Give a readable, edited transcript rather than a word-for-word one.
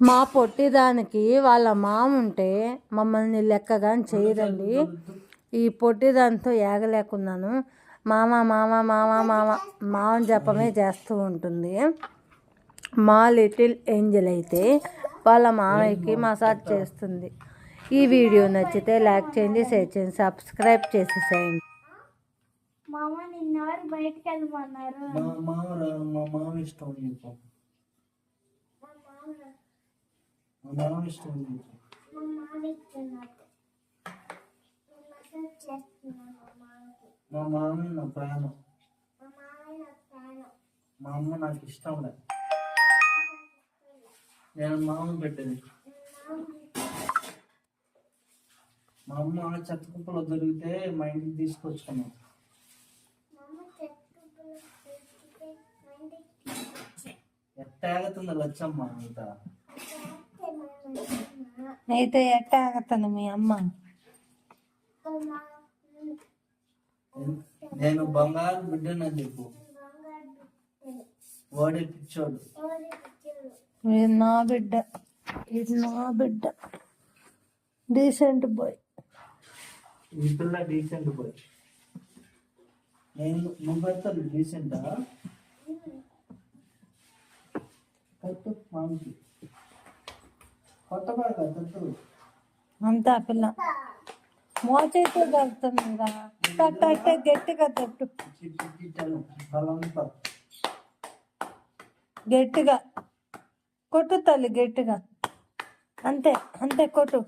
మా పొట్టిదానికి వాళ్ళ మామ ఉంటే మమ్మల్ని లెక్కగాని చేయదండి. ఈ పొట్టిదానితో ఏగలేకున్నాను. మామ మామ మామ మామ మామ జపమే చేస్తూ ఉంటుంది. మా లిటిల్ ఏంజల్ అయితే వాళ్ళ మామయ్యకి మసాజ్ చేస్తుంది. ఈ వీడియో నచ్చితే లైక్ చేయండి, షేర్ చేయండి, సబ్స్క్రైబ్ చేసేసేయండి. మా మామయ్య నా ప్రాణం. మా అమ్మ నాకు ఇష్టం లేదు. నేను మామ పెట్టేది. మా అమ్మ చెత్త కుప్పలో దొరికితే మా ఇంటికి తీసుకొచ్చుకున్నాం. ఎట్టాగుతుంది లచ్చమ్మ అంత అయితే ఎట్టాగతాను మీ అమ్మ. నేను బంగారు బిడ్డనని చెప్పు. వాడే పిచ్చోడు. ఇది నా బిడ్డ, ఇది నా బిడ్డ. Decent boy. ఈ పిల్ల డీసెంట్ బాయ్. నువ్వు పెడతాను డీసెంటా? కట్టు మామికి కొత్త బాగా కట్టు. అంతా పిల్ల మోచైతే దొరుకుతుందిరా. తట్టే గట్టిగా తట్టు, గట్టిగా కొట్టు తల్లి, గట్టిగా. అంతే అంతే కొట్టు.